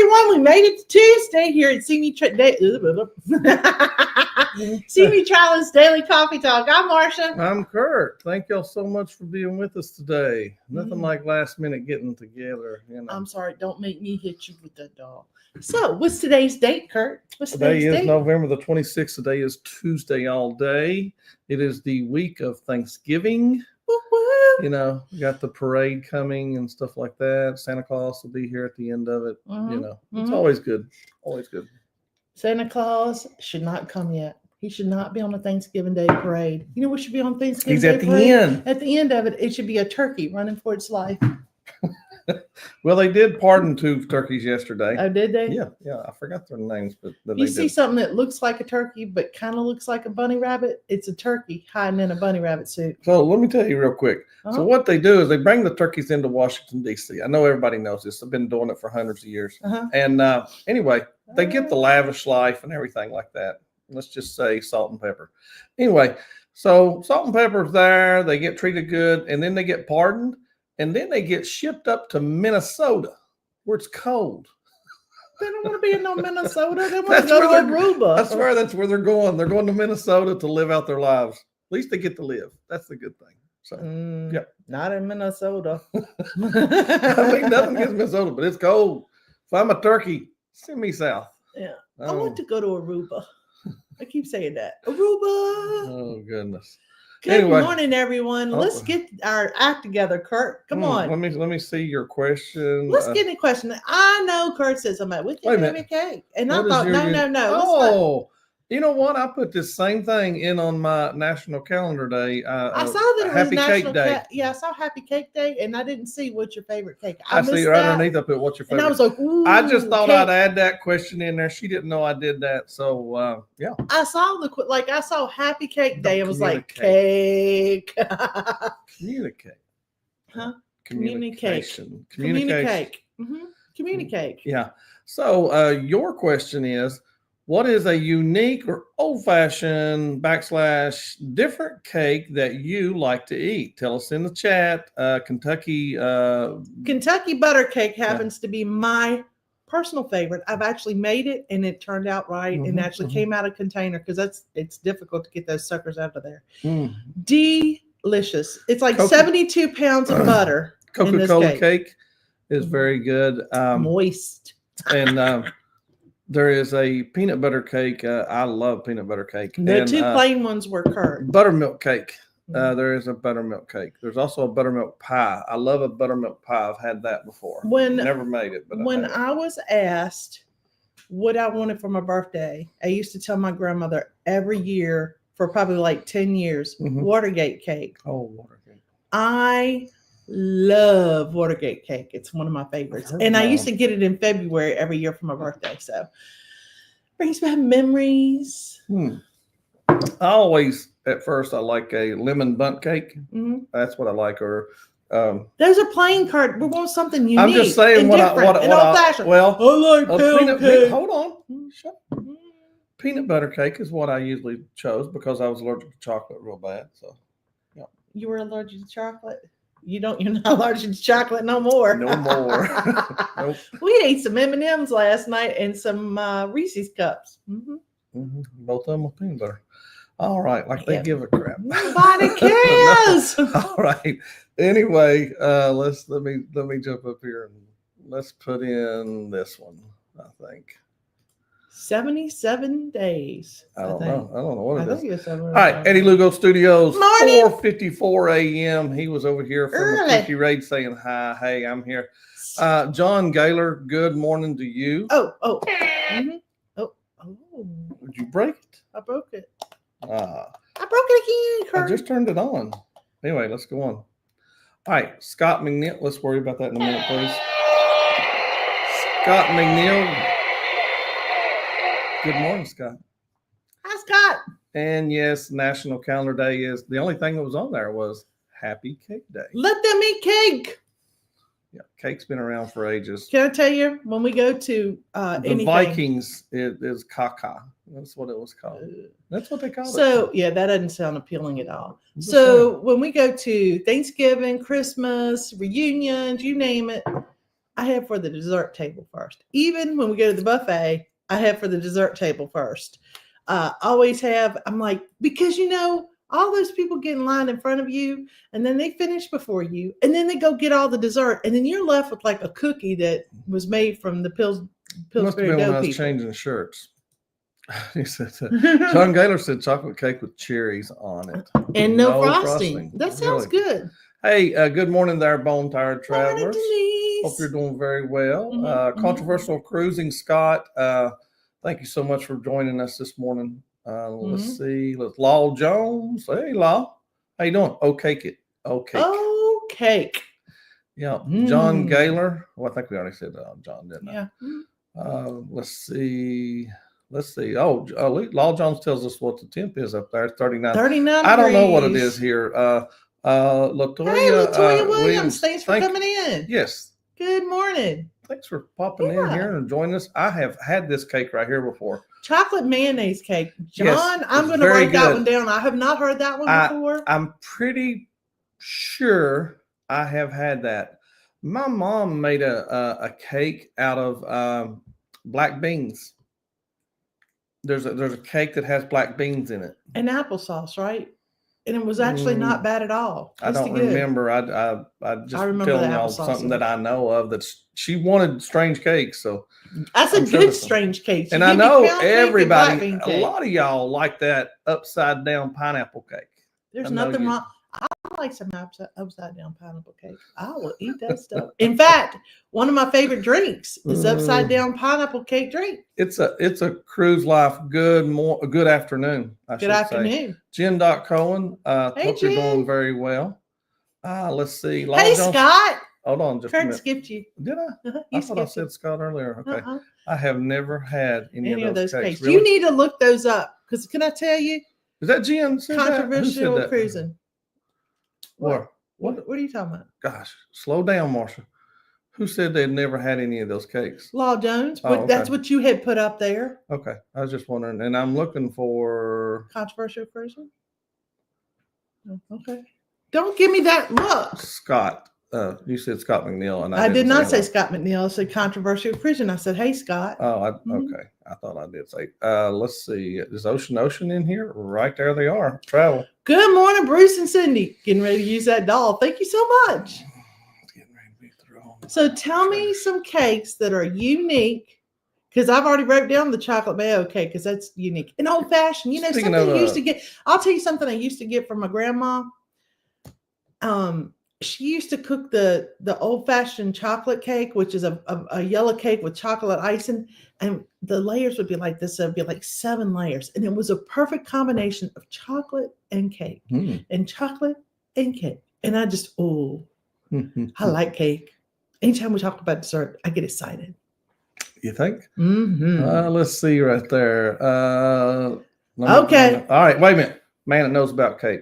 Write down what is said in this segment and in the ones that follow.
everyone. We made it to Tuesday here at CME CME Challenge Daily Coffee Talk. I'm Marsha. I'm Curt. Thank y'all so much for being with us today. Nothing like last minute getting together. I'm sorry. Don't make me hit you with that doll. So, what's today's date, Curt? Today is November the 26th. Today is Tuesday all day. It is the week of Thanksgiving. Woo-woo. You know, we got the parade coming and stuff like that. Santa Claus will be here at the end of it. You know, it's always good. Always good. Santa Claus should not come yet. He should not be on the Thanksgiving Day parade. You know what should be on Thanksgiving Day parade? He's at the end. At the end of it, it should be a turkey running for its life. Well, they did pardon 2 turkeys yesterday. Oh, did they? Yeah. I forgot their names, but you see something that looks like a turkey but kind of looks like a bunny rabbit. It's a turkey hiding in a bunny rabbit suit. So let me tell you real quick. So what they do is they bring the turkeys into Washington, D.C. I know everybody knows this. I've been doing it for hundreds of years. And anyway, they get the lavish life and everything like that. Let's just say salt and pepper. Anyway, so salt and pepper's there. They get treated good, and then they get pardoned, and then they get shipped up to Minnesota, where it's cold. They don't want to be in no Minnesota. They want to go to Aruba. That's where they're going. They're going to Minnesota to live out their lives. At least they get to live. That's the good thing. So, yeah. Not in Minnesota. I mean, nothing against Minnesota, but it's cold. If I'm a turkey, send me south. Yeah. I want to go to Aruba. I keep saying that. Aruba. Oh, goodness. Good morning, everyone. Let's get our act together, Curt. Come on. Let me see your question. Let's get any question. I know Curt says I'm with you having cake. And I thought, no. Oh, you know what? I put this same thing in on my National Calendar Day. I saw that it was Happy Cake Day. I saw Happy Cake Day, and I didn't see what's your favorite cake. I see right underneath. I put what's your favorite. And I was like, ooh. I just thought I'd add that question in there. She didn't know I did that, so yeah. I saw I saw Happy Cake Day. It was like cake. Communicate. Huh? Communication. Communicate. Communicate. Yeah. So your question is, what is a unique or old-fashioned / different cake that you like to eat? Tell us in the chat. Kentucky butter cake happens to be my personal favorite. I've actually made it, and it turned out right, and actually came out of container because it's difficult to get those suckers out of there. Delicious. It's like 72 pounds of butter. Coca-Cola cake is very good. Moist. And there is a peanut butter cake. I love peanut butter cake. The 2 plain ones were Curt. Buttermilk cake. There is a buttermilk cake. There's also a buttermilk pie. I love a buttermilk pie. I've had that before. Never made it. But when I was asked what I wanted for my birthday, I used to tell my grandmother every year for probably like 10 years, Watergate cake. Oh, Watergate. I love Watergate cake. It's one of my favorites. And I used to get it in February every year for my birthday. So brings back memories. I always, at first, I like a lemon bundt cake. That's what I like. Or there's a plain card. We want something unique. I'm just saying and old-fashioned. Well, I like pound cake. Hold on. Peanut butter cake is what I usually chose because I was allergic to chocolate real bad. So, yeah. You were allergic to chocolate? You're not allergic to chocolate no more. No more. Nope. We ate some M&Ms last night and some Reese's cups. Both of them with peanut butter. All right, like they give a crap. Nobody cares. All right. Anyway, let me jump up here and let's put in this one. I think 77 days. I don't know what it is. All right, Eddie Lugo Studios, Morning. 4:54 a.m. He was over here from the Cookie Raid saying hi. Hey, I'm here. John Gaylor, good morning to you. Oh. Did you break it? I broke it. I broke it again, Curt. I just turned it on. Anyway, let's go on. All right, Scott McNeil. Let's worry about that in a minute, please. Scott McNeil. Good morning, Scott. Hi, Scott. And yes, National Calendar Day is the only thing that was on there was Happy Cake Day. Let them eat cake. Yeah, cake's been around for ages. Can I tell you, when we go to the Vikings, it is caca. That's what it was called. That's what they call it. So, yeah, that doesn't sound appealing at all. So when we go to Thanksgiving, Christmas, reunions, you name it, I have for the dessert table first. Even when we go to the buffet, I have for the dessert table first. Always have. I'm like, because all those people get in line in front of you, and then they finish before you, and then they go get all the dessert, and then you're left with like a cookie that was made from the Pillsbury when I dough was people. changing shirts. He said, John Gaylor said chocolate cake with cherries on it. And no frosting. That sounds good. Hey, good morning there, Bone Tired Travelers. Morning, Hope you're doing very well. Controversial Cruising, Scott. Thank you so much for joining us this morning. Let's see. Law Jones. Hey, Law. How you doing? Oh, cake it. Oh, cake. Oh, cake. Yeah. John Gaylor. Well, I think we already said John, didn't I? Yeah. Let's see. Oh, Law Jones tells us what the temp is up there. It's 39. 39 I don't know what it is here. Latoya Williams, thanks for coming in. Yes. Good morning. Thanks for popping in here and joining us. I have had this cake right here before. Chocolate mayonnaise cake. John, I'm going to write that one down. I have not heard that one before. I'm pretty sure I have had that. My mom made a cake out of black beans. There's a cake that has black beans in it. And applesauce, right? And it was actually not bad at all. I don't remember. I just telling y'all something that I know of. That she wanted strange cakes, so that's a good strange cake. And I know everybody, a lot of y'all like that upside down pineapple cake. There's nothing wrong. I like some upside down pineapple cake. I will eat that stuff. In fact, one of my favorite drinks is upside down pineapple cake drink. It's a cruise life. Good afternoon. Good afternoon. Jen Cohen. Hey, hope Jen. you're doing very well. Let's see. Hey, Scott. Hold on just a Kurt minute. skipped you. Did I? I thought I said Scott earlier. Okay. I have never had any of those cakes. Really? You need to look those up because can I tell you? Is that Jen? Controversial cruising. What are you talking about? Gosh, slow down, Marsha. Who said they'd never had any of those cakes? Law Jones. Okay. That's what you had put up there. Okay. I was just wondering. And I'm looking for controversial cruising. Okay. Don't give me that look. Scott. You said Scott McNeil, and I did not say Scott McNeil. I said controversial cruising. I said, "Hey, Scott." Oh, okay. I thought I did say. Let's see. Is Ocean in here? Right there, they are. Travel. Good morning, Bruce and Cindy. Getting ready to use that doll. Thank you so much. Getting ready to be thrown. So tell me some cakes that are unique, because I've already wrote down the chocolate mayo cake because that's unique and old fashioned. Something I used to get. I'll tell you something I used to get from my grandma. She used to cook the old fashioned chocolate cake, which is a yellow cake with chocolate icing, and the layers would be like this. It would be like 7 layers, and it was a perfect combination of chocolate and cake, and chocolate and cake. And I just I like cake. Anytime we talk about dessert, I get excited. You think? Mm-hmm. Let's see right there. Okay. All right. Wait a minute. Man that knows about cake.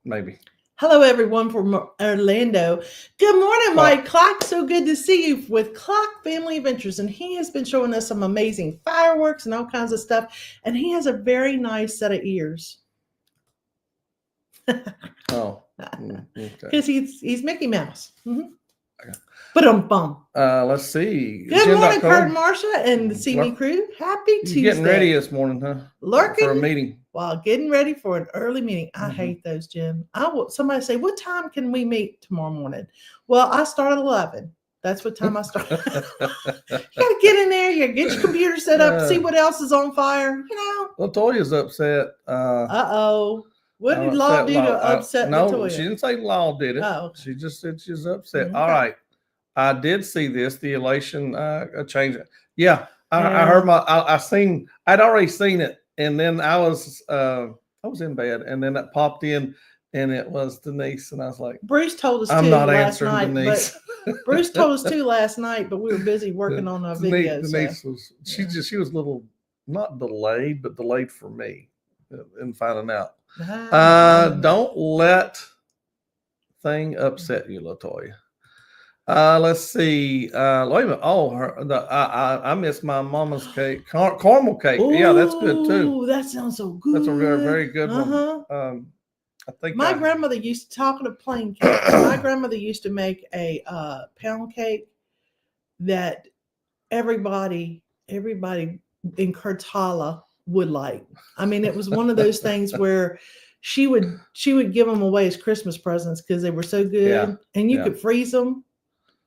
Maybe. Hello, everyone from Orlando. Good morning, Mike Clark. So good to see you with Clark Family Adventures. And he has been showing us some amazing fireworks and all kinds of stuff. And he has a very nice set of ears. Because he's Mickey Mouse. Mm-hmm. Okay. But let's see. Good morning, Curt Marsha and the CME crew. Happy Tuesday. Getting ready this morning, huh? Lurking for a meeting. While getting ready for an early meeting. I hate those, Jim. Somebody say, what time can we meet tomorrow morning? Well, I start at 11. That's what time I start. You gotta get in there. You get your computer set up, see what else is on fire. Latoya's upset. What did Law do to upset Latoya? No, she didn't say Law did it. Oh. She just said she's upset. Okay. All right. I did see this, the elation change. Yeah. I heard I'd already seen it. And then I was in bed, and then it popped in, and it was Denise, and I was like, Bruce told us I'm not answering Denise. Bruce told us too last night, but we were busy working on our videos. Denise was she was a little not delayed, but delayed for me in finding out. Don't let thing upset you, Latoya. Let's see. Wait a minute. I missed my mama's cake, caramel cake. Ooh, yeah, that's good too. That sounds so good. That's a very, very good one. I think my grandmother used to talk of plain cake. My grandmother used to make a pound cake that everybody in Curtala would like. I mean, it was one of those things where she would give them away as Christmas presents because they were so good, and you could freeze them.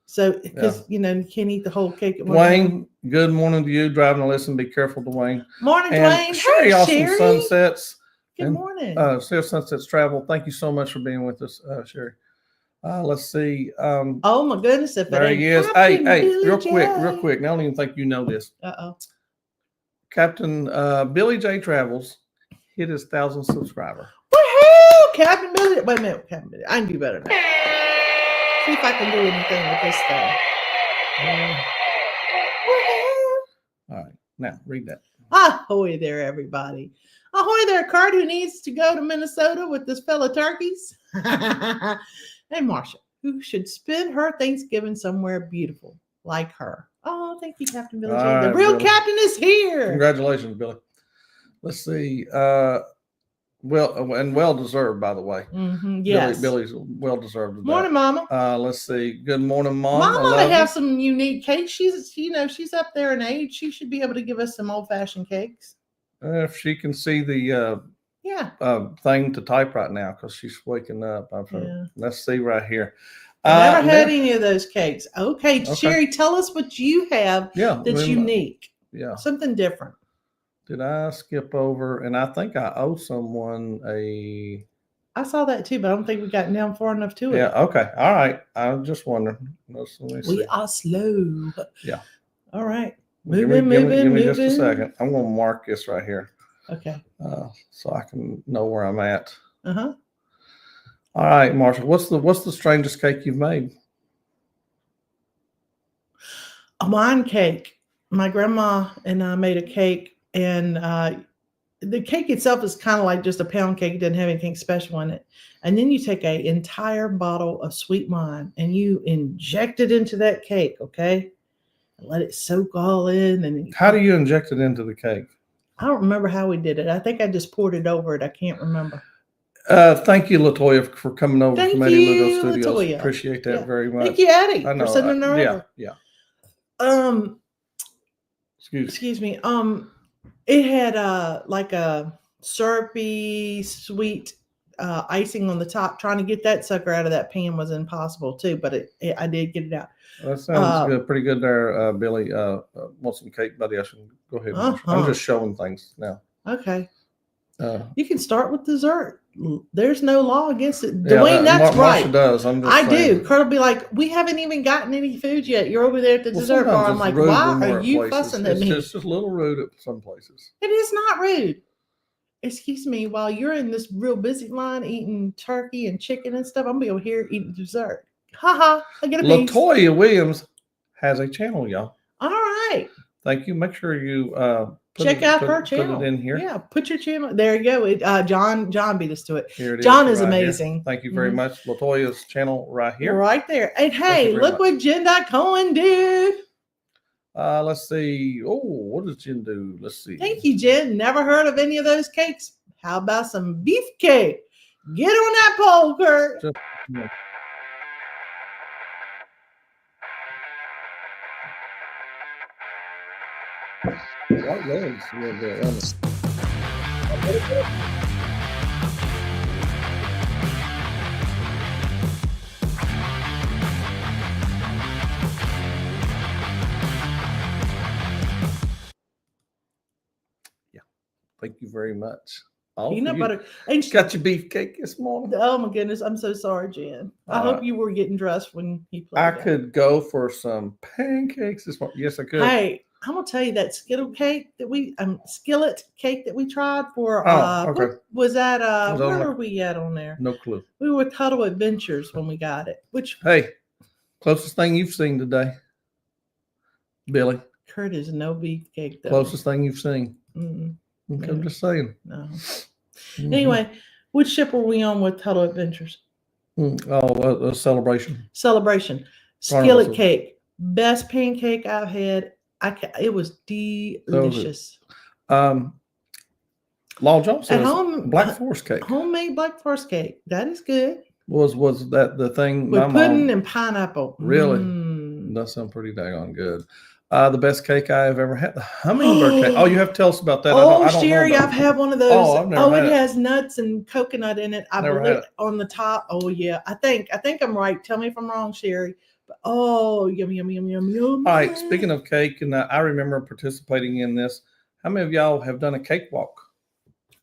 So because you can't eat the whole cake at one time. Good morning to you. Driving to listen. Be careful, Dwayne. Morning, and Dwayne. Sherry, Hey, awesome Sherry. Sunsets. Good morning. Sherry Sunsets Travel. Thank you so much for being with us, Sherry. Let's see. Oh my goodness! If there he is. Hey, real quick. I don't even think you know this. Captain Billy J Travels hit his 1,000th subscriber. Woohoo! Captain Billy. Wait a minute, Captain Billy. I can do better now. See if I can do anything with this thing. All right, now read that. Ahoy there, everybody. Ahoy there, Curt, who needs to go to Minnesota with this fella turkeys. And Marsha, who should spend her Thanksgiving somewhere beautiful like her. Oh, thank you, Captain Billy J. The real Billy. Captain is here. Congratulations, Billy. Let's see. Well deserved, by the way. Yes, Billy's well deserved. Morning, Mama. Let's see. Good morning, Mom. Mama ought to have some unique cakes. She's up there in age. She should be able to give us some old-fashioned cakes. If she can see the thing to type right now, because she's waking up. Let's see right here. I never had any of those cakes. Okay, Sherry, tell us what you have that's unique. Yeah. Something different. Did I skip over? And I think I owe someone a... I saw that too, but I don't think we got down far enough to it. Yeah, okay. All right. I was just wondering. We are slow. Yeah. All right. Give me just a second. I'm going to mark this right here. Okay. So I can know where I'm at. Uh-huh. All right, Marsha, what's the strangest cake you've made? A wine cake. My grandma and I made a cake, and the cake itself is kind of like just a pound cake. It doesn't have anything special in it. And then you take an entire bottle of sweet wine and you inject it into that cake, okay? And let it soak all in. And how do you inject it into the cake? I don't remember how we did it. I think I just poured it over it. I can't remember. Thank you, Latoya, for coming over from Eddie Lugo Studios. Latoya. Appreciate that very much. Thank you, Eddie, for sending her over. Yeah. Excuse me. It had like a syrupy, sweet icing on the top. Trying to get that sucker out of that pan was impossible too, but I did get it out. That sounds good. Pretty good there, Billy. Want some cake, buddy? I should go ahead. I'm just showing things now. Okay. You can start with dessert. There's no law against it. Yeah, Dwayne, that's right. Marsha does. I do. Kurt will be like, we haven't even gotten any food yet. You're over there at the dessert bar. I'm like, why are you fussing at me? It's just a little rude at some places. It is not rude. Excuse me, while you're in this real busy line eating turkey and chicken and stuff, I'm going to be over here eating dessert. Ha. I get a piece. Latoya Williams has a channel, y'all. All right. Thank you. Make sure you check out her channel. Put it in here. Yeah, put your channel. There you go. John beat us to it. Here it John is right amazing. Here. Thank you very much. Latoya's channel right here. Right there. And hey, look what Jen Cohen did. Let's see. Oh, what does Jen do? Let's see. Thank you, Jen. Never heard of any of those cakes. How about some beef cake? Get on that pole, Kurt. White legs a little bit, isn't it? Yeah. Thank you very much. Peanut butter. And she got your beefcake this morning. Oh my goodness. I'm so sorry, Jen. I hope you were getting dressed when he played. I could go for some pancakes this morning. Yes, I could. Hey, I'm gonna tell you that skillet cake that we tried for okay. was that where were we at on there? No clue. We were with Tuttle Adventures when we got it. Hey, closest thing you've seen today, Billy. Kurt is no beefcake though. Closest thing you've seen. Okay, I'm just saying. No. Anyway, which ship were we on with Tuttle Adventures? A celebration. Skillet cake, best pancake I've had. It was delicious. Law Jones says Black Forest cake. Homemade Black Forest cake. That is good. Was that the thing? With pudding and pineapple. Really? Does sound pretty daggone good. The best cake I have ever had, the hummingbird cake. Oh, you have to tell us about that. Oh, I don't Sherry, know I've had one of those. Oh, I've never had it it. has nuts and coconut in it. I Never believe had it. on the top. Oh yeah, I think I'm right. Tell me if I'm wrong, Sherry. But oh, yum yum yum yum yum. All right. Speaking of cake, and I remember participating in this. How many of y'all have done a cakewalk?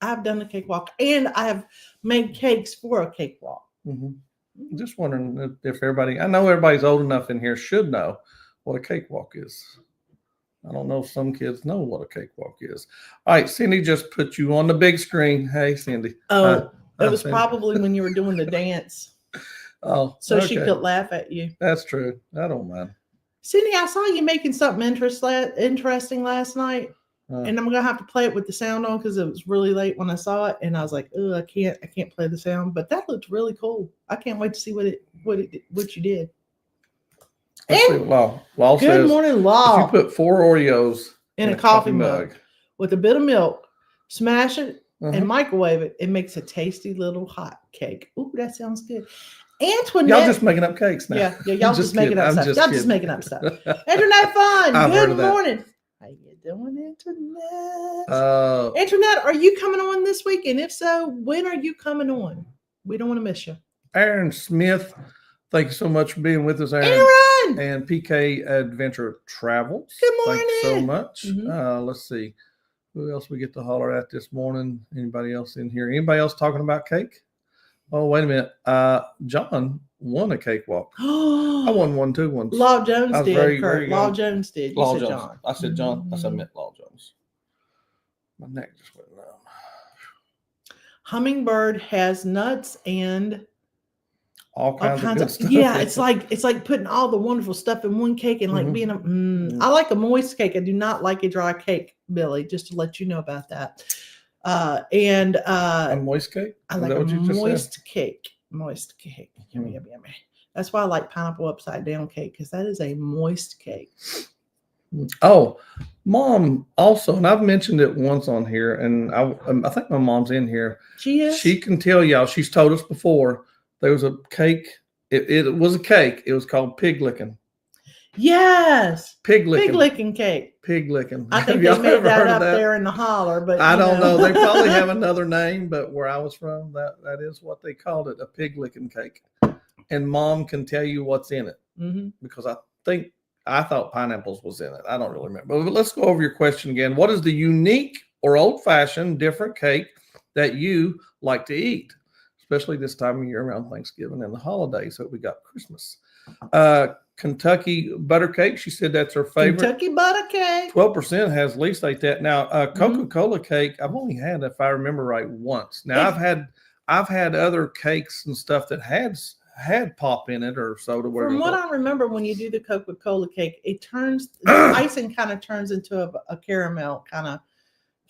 I've done a cakewalk, and I have made cakes for a cakewalk. Mm-hmm. Just wondering if everybody. I know everybody's old enough in here should know what a cakewalk is. I don't know if some kids know what a cakewalk is. All right, Cindy just put you on the big screen. Hey, Cindy. Oh, it was Cindy. probably when you were doing the dance. Oh, so okay. She could laugh at you. That's true. I don't mind. Cindy, I saw you making something interesting last night, and I'm gonna have to play it with the sound on because it was really late when I saw it, and I was like, "Oh, I can't play the sound." But that looked really cool. I can't wait to see what you did. Law good says, morning, Law. If you put 4 Oreos in a coffee mug with a bit of milk, smash it and microwave it, it makes a tasty little hot cake. Ooh, that sounds good. Antoinette, y'all just making up cakes now. Yeah, y'all just making up stuff. Y'all just making up stuff. Internet fun. Good morning. How you doing, Internet? Internet, are you coming on this week? And if so, when are you coming on? We don't want to miss you. Aaron Smith, thank you so much for being with us, Aaron. And PK Adventure Travels. Good morning. Thanks so much. Let's see. Who else we get to holler at this morning? Anybody else in here? Anybody else talking about cake? Oh, wait a minute. John won a cakewalk. I won one too once. Law Jones did. Very, Kurt. very Law Jones did. Law Jones. John. I said John. I said I meant Law Jones. My neck just went numb. Hummingbird has nuts and all kinds of stuff. Yeah, it's like putting all the wonderful stuff in one cake and like being I like a moist cake. I do not like a dry cake, Billy, just to let you know about that. A moist cake? I like a moist cake. Moist cake. Yummy, yummy, yummy. That's why I like pineapple upside down cake, because that is a moist cake. Oh, Mom also, and I've mentioned it once on here, and I think my mom's in here. She is? She can tell y'all, she's told us before, there was a cake. It was a cake. It was called pig licking. Yes. Pig licking. Pig licking cake. Pig licking. I think they made that up there in the holler, but I don't know. They probably have another name, but where I was from, that is what they called it, a pig licking cake. And Mom can tell you what's in it because I thought pineapples was in it. I don't really remember. But let's go over your question again. What is the unique or old-fashioned different cake that you like to eat, especially this time of year around Thanksgiving and the holidays? So we got Christmas. Kentucky butter cake. She said that's her favorite. Kentucky butter cake. 12% has at least ate that. Now, Coca-Cola cake, I've only had, if I remember right, once. Now, I've had other cakes and stuff that had pop in it or soda. From what I remember, when you do the Coca-Cola cake, it turns the icing kind of turns into a caramel, kind of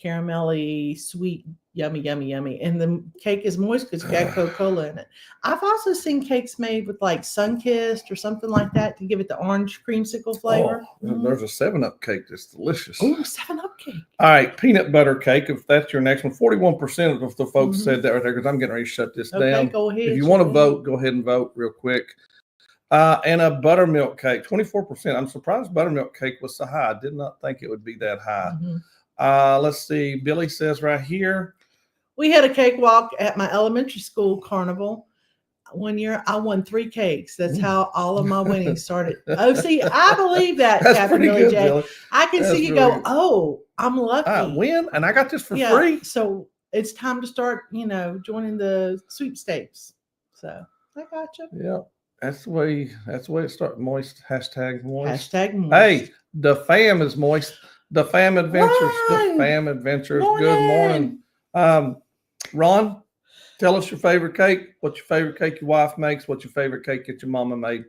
caramelly, sweet, yummy, yummy, yummy. And the cake is moist because you got Coca-Cola in it. I've also seen cakes made with like Sunkissed or something like that to give it the orange creamsicle flavor. There's a 7-Up cake that's delicious. Oh, 7-Up cake. All right, peanut butter cake. If that's your next one, 41% of the folks said that right there, because I'm getting ready to shut this down. Go ahead. If you want to vote, go ahead and vote real quick. And a buttermilk cake, 24%. I'm surprised buttermilk cake was so high. I did not think it would be that high. Let's see. Billy says right here. We had a cakewalk at my elementary school carnival. One year, I won 3 cakes. That's how all of my winnings started. Oh, see, I believe that, Captain Billy J. Billy. I can see you go, oh, I'm lucky. I win, and I got this for free. So it's time to start, joining the sweepstakes. So I got you. Yeah, that's the way it starts. Moist, hashtag moist. Hashtag moist. Hey, the fam is moist. The fam adventures. The fam adventures. Morning. Good morning. Ron, tell us your favorite cake. What's your favorite cake your wife makes? What's your favorite cake that your mama made?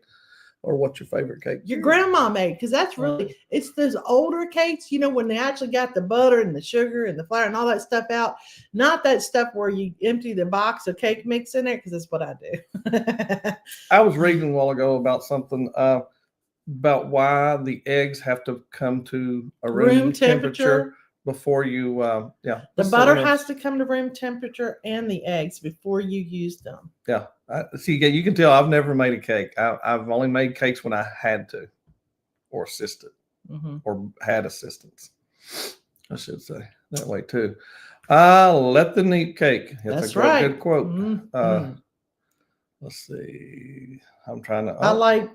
Or what's your favorite cake? Your grandma made, because that's really, it's those older cakes, when they actually got the butter and the sugar and the flour and all that stuff out. Not that stuff where you empty the box of cake mix in there, because that's what I do. I was reading a while ago about something about why the eggs have to come to a room temperature before you, The butter has to come to room temperature and the eggs before you use them. Yeah. See, you can tell I've never made a cake. I've only made cakes when I had to. or assisted Mm-hmm. or had assistance. I should say that way too. Let them eat cake. That's right. Good quote. Mm-hmm. Let's see. I'm trying to. I like.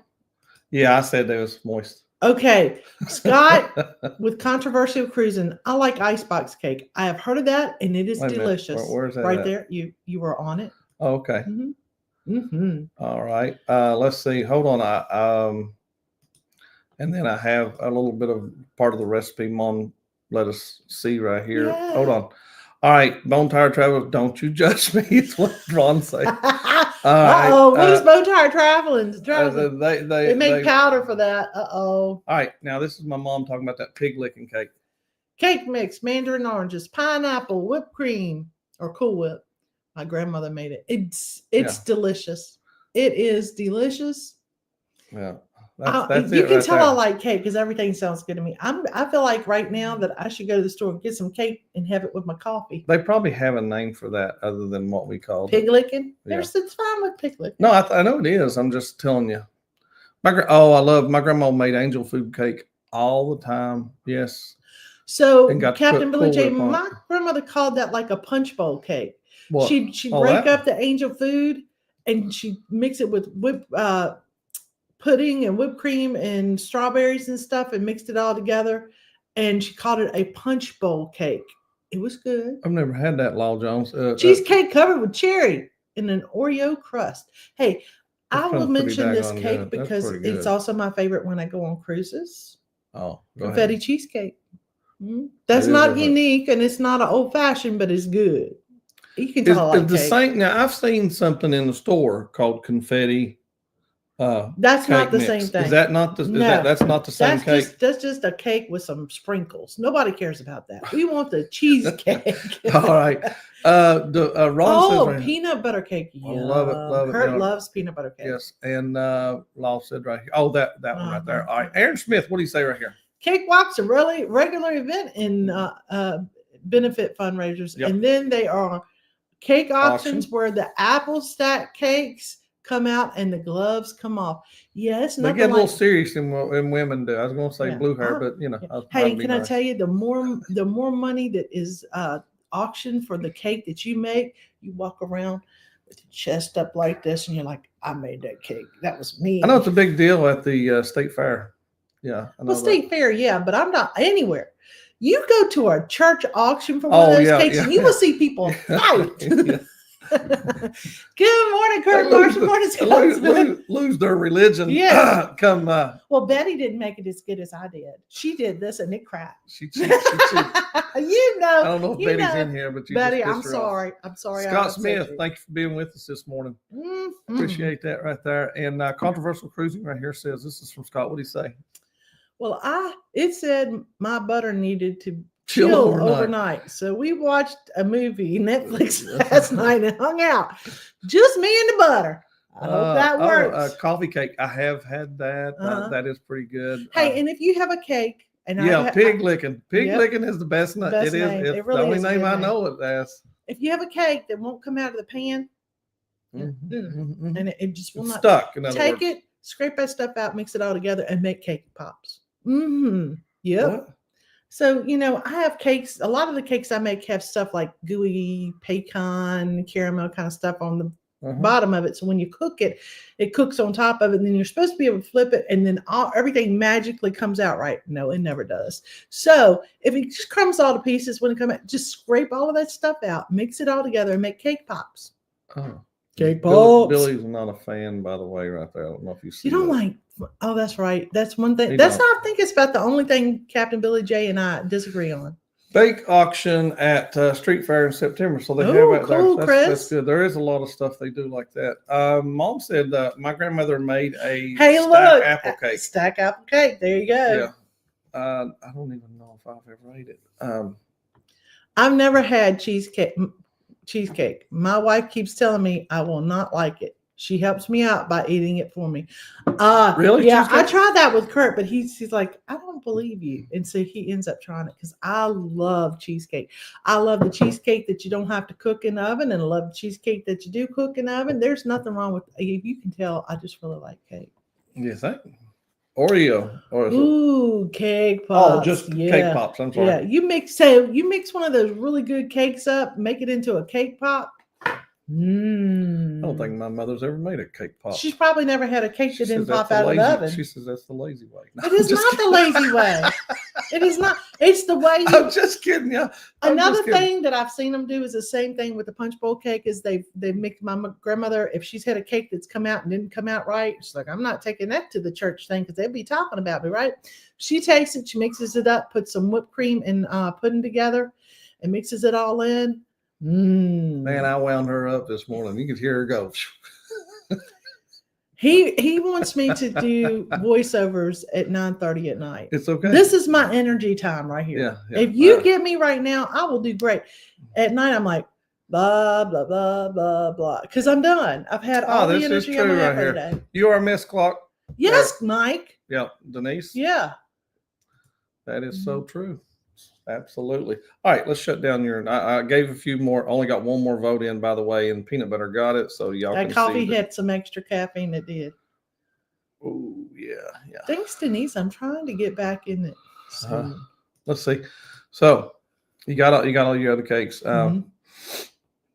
Yeah, I said they was moist. Okay, Scott, with controversial cruising, I like icebox cake. I have heard of that, and it is delicious. Where's that? Right there. You were on it. Oh, okay. Mm-hmm. Mm-hmm. All right. Let's see. Hold on. And then I have a little bit of part of the recipe. Mom, let us see right here. Yeah. Hold on. All right, Bone Tire Travelers, don't you judge me. It's what Ron say. Uh-oh, what is Bone Tire Traveling? They make powder for that. All right, now this is my mom talking about that pig licking cake. Cake mix, mandarin oranges, pineapple, whipped cream, or Cool Whip. My grandmother made it. It's delicious. It is delicious. Yeah. You can tell I like cake because everything sounds good to me. I feel like right now that I should go to the store and get some cake and have it with my coffee. They probably have a name for that other than what we call pig licking. Yeah. It's fine with pig licking. No, I know it is. I'm just telling you. I love my grandma made angel food cake all the time. Yes. So Captain Billy J, my grandmother called that like a punch bowl cake. What? She'd break up the angel food and she'd mix it with pudding and whipped cream and strawberries and stuff and mixed it all together. And she called it a punch bowl cake. It was good. I've never had that, Lyle Jones. Cheesecake covered with cherry in an Oreo crust. Hey, I will mention this cake because it's also my favorite when I go on cruises. Oh, confetti cheesecake. That's not unique and it's not an old fashioned, but it's good. You can tell the same. Now I've seen something in the store called confetti. That's not the same thing. Is that not the? That's not the same cake. That's just a cake with some sprinkles. Nobody cares about that. We want the cheesecake. All right. Ron says peanut butter cake. I love it. Kurt loves peanut butter cake. Yes, and Law said right here. Oh, that one right there. All right, Aaron Smith. What do you say right here? Cake Walk's a really regular event in benefit fundraisers, and then they are cake auctions where the apple stack cakes come out and the gloves come off. Yes, they get a little serious in women do. I was going to say blue hair, but you know. Hey, can I tell you the more money that is auctioned for the cake that you make, you walk around with your chest up like this, and you're like, "I made that cake. That was me." I know it's a big deal at the state fair. Yeah, state fair, but I'm not anywhere. You go to a church auction for one of those cakes, and you will see people fight. Good morning, Curt Marsha. Morning, lose their religion. Yeah. Come. Well, Betty didn't make it as good as I did. She did this, and it cracked. She cheated. You know. I don't know if Betty's in here, but Betty, I'm sorry. I'm sorry. Scott Smith, thank you for being with us this morning. Mm-hmm. Appreciate that right there. And controversial cruising right here says this is from Scott. What do you say? Well, it said my butter needed to chill overnight. So we watched a movie, Netflix last night and hung out. Just me and the butter. I hope that works. Coffee cake. I have had that. That is pretty good. Hey, and if you have a cake. Pig licking. Pig licking is the best name. It is. It's really the only name I know it as. If you have a cake that won't come out of the pan, and it just will not stuck. Take it, scrape that stuff out, mix it all together, and make cake pops. Mm-hmm. Yep. What? So, I have cakes. A lot of the cakes I make have stuff like gooey pecan, caramel kind of stuff on the bottom of it. So when you cook it, it cooks on top of it. And then you're supposed to be able to flip it. And then everything magically comes out right. No, it never does. So if it just crumbs all to pieces when it comes out, just scrape all of that stuff out, mix it all together and make cake pops. Oh. Cake pops. Billy's not a fan, by the way, right there. I don't know if you see. You don't like. Oh, that's right. That's one thing. I think it's about the only thing Captain Billy J and I disagree on. Bake auction at Street Fair in September. So they have it cool, there. Chris. That's good. There is a lot of stuff they do like that. Mom said my grandmother made a apple cake. Stack apple cake. There you go. Yeah. I don't even know if I've ever ate it. I've never had cheesecake. My wife keeps telling me I will not like it. She helps me out by eating it for me. Really? Yeah, I tried that with Kurt, but he's like, I don't believe you. And so he ends up trying it because I love cheesecake. I love the cheesecake that you don't have to cook in the oven, and I love the cheesecake that you do cook in the oven. There's nothing wrong with it. You can tell I just really like cake. You think? Oreo. Ooh, cake pops. Oh, just cake pops. I'm sorry. Yeah, you mix one of those really good cakes up, make it into a cake pop. I don't think my mother's ever made a cake pop. She's probably never had a cake that didn't pop out of the oven. She says that's the lazy way. No, it is not the lazy way. It is not. It's the way. I'm just kidding. Yeah. Another thing that I've seen them do is the same thing with the punch bowl cake. Is they make my grandmother, if she's had a cake that's come out and didn't come out right, she's like, I'm not taking that to the church thing because they'll be talking about me, right? She takes it, she mixes it up, puts some whipped cream and pudding together, and mixes it all in. Man, I wound her up this morning. You could hear her go. He wants me to do voiceovers at 9:30 at night. It's okay. This is my energy time right here. Yeah. If you get me right now, I will do great. At night, I'm like, blah, blah, blah, blah, blah. Because I'm done. I've had all the energy I'm going to have for today. You are Miss Clark. Yes, Mike. Yeah, Denise. Yeah. That is so true. Absolutely. All right, let's shut down your. I gave a few more. Only got one more vote in, by the way, and Peanut Butter got it. So y'all that can coffee see had some extra caffeine. It did. Oh yeah. Thanks, Denise. I'm trying to get back in it. Let's see. So you got all your other cakes. I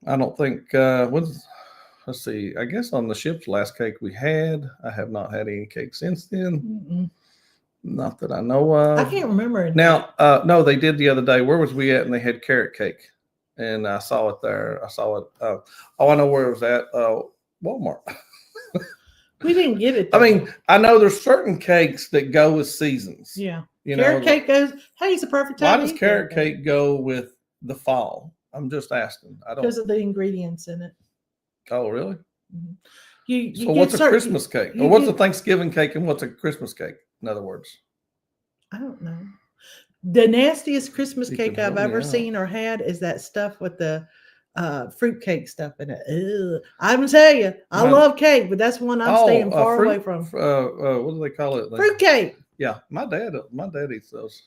don't think. Let's see. I guess on the ship's last cake we had. I have not had any cake since then. Not that I know of. I can't remember. Now, no, they did the other day. Where was we at? And they had carrot cake, and I saw it there. I saw it. I know where it was at. Walmart. We didn't get it though. I mean, I know there's certain cakes that go with seasons. Yeah, carrot cake goes. Hey, it's a perfect time. Why does carrot cake go with the fall? I'm just asking. I don't because of the ingredients in it. Oh, really? You so what's a Christmas cake? Or what's a Thanksgiving cake and what's a Christmas cake? In other words, I don't know. The nastiest Christmas cake I've ever seen or had is that stuff with the fruitcake stuff in it. Ew. I'm gonna tell you, I love cake, but that's one I'm staying far away from. What do they call it? Fruitcake. Yeah, my dad eats those.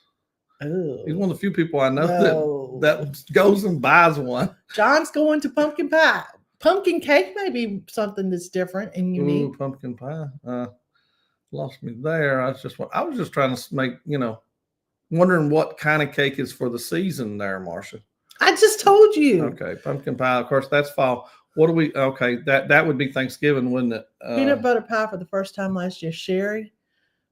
Ew. He's one of the few people I know that goes and buys one. John's going to pumpkin pie. Pumpkin cake may be something that's different and unique. Ooh, pumpkin pie. Lost me there. I was just trying to make, wondering what kind of cake is for the season there, Marsha. I just told you. Okay, pumpkin pie. Of course, that's fall. What do we? Okay, that would be Thanksgiving, wouldn't it? Peanut butter pie for the first time last year. Sherry,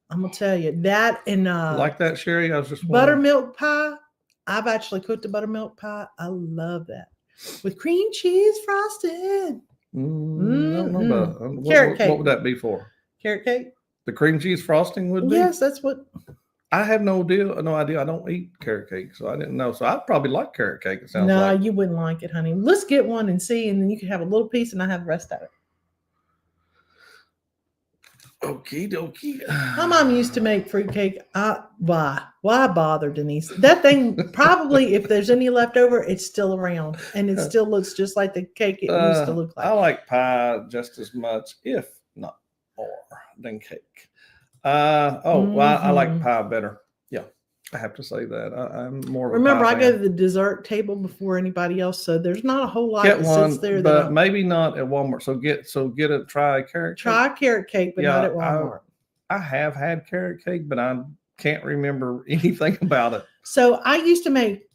I'm gonna tell you that and like that, Sherry. I was just buttermilk pie. I've actually cooked a buttermilk pie. I love that with cream cheese frosting. I don't know about carrot cake. What would that be for? Carrot cake. The cream cheese frosting would be? Yes, that's what. I have no idea. I don't eat carrot cake, so I didn't know. So I'd probably like carrot cake. It sounds like. No, you wouldn't like it, honey. Let's get one and see, and then you can have a little piece, and I have the rest of it. Okie dokie. My mom used to make fruitcake. Why bother, Denise? That thing probably, if there's any left over, it's still around, and it still looks just like the cake it used to look like. I like pie just as much, if not more, than cake. I like pie better. Yeah, I have to say that. I'm more. Remember, I go to the dessert table before anybody else, so there's not a whole lot that sits there. But maybe not at Walmart. Try carrot cake. Try carrot cake, but not at Walmart. I have had carrot cake, but I can't remember anything about it. So I used to make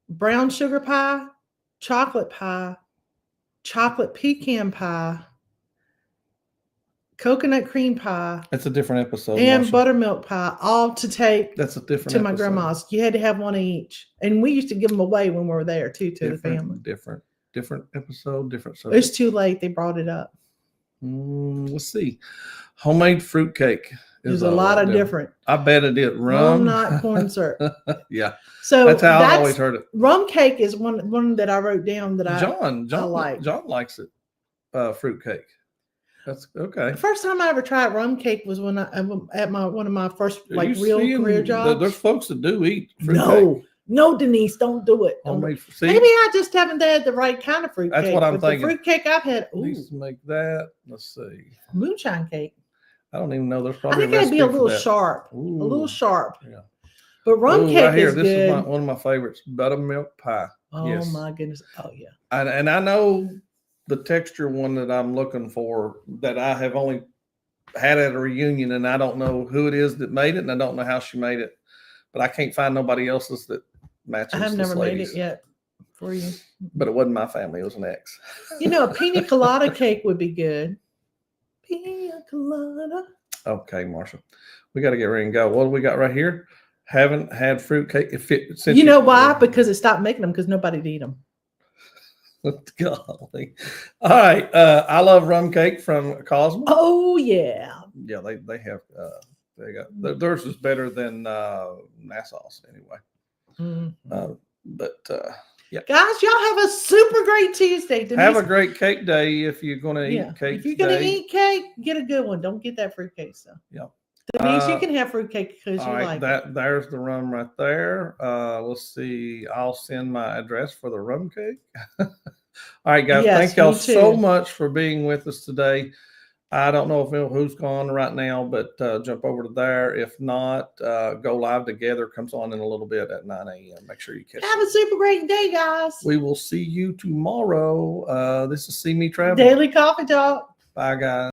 brown sugar pie, chocolate pecan pie, coconut cream pie. That's a different episode. And Marsha. Buttermilk pie, all to take. That's a different to my grandma's. You had to have one each, and we used to give them away when we were there too to the family. Different episode, different subject. It's too late. They brought it up. Let's see. Homemade fruit cake. There's a lot of different. I bet it did. Rum, not corn syrup. Yeah. So that's how I always heard it. Rum cake is one that I wrote down that John I like. John likes it. Fruit cake. That's okay. The first time I ever tried rum cake was when one of my first real career jobs. There's folks that do eat fruit cake. No, Denise, don't do it. Maybe I just haven't had the right kind of fruit cake. That's what I'm thinking. The fruit cake I've had. Needs to make that. Let's see. Moonshine cake. I don't even know. There's probably. I think it'd be a little sharp. Ooh. A little sharp. Yeah. But rum cake right here. is This good. is one of my favorites. Buttermilk pie. Oh yes. my goodness. Oh yeah. And I know the texture one that I'm looking for that I have only had at a reunion, and I don't know who it is that made it, and I don't know how she made it, but I can't find nobody else's that matches. I have never made lady's. it yet for you. But it wasn't my family. It was an ex. A pina colada cake would be good. Pina colada. Okay, Marsha. We got to get ready and go. What do we got right here? Haven't had fruitcake. You know why? Because it stopped making them because nobody'd eat them. Golly. All right. I love rum cake from Cosmo. Oh, yeah. Yeah, they have. They got theirs is better than Nassau's anyway. Mm-hmm. Yeah. Guys, y'all have a super great Tuesday. Denise, have a great cake day if you're going to eat cake. If you're going to eat cake, get a good one. Don't get that fruit cake stuff. Yeah. Denise, you can have fruit cake because you like it. There's the rum right there. Let's see. I'll send my address for the rum cake. All right, guys. Yes, thank y'all so much for being with us today. I don't know if who's gone right now, but jump over to there. If not, Go Live Together comes on in a little bit at 9 a.m. Make sure you catch it. Have a super great day, guys. We will see you tomorrow. This is CME Travel. Daily Coffee Talk. Bye, guys.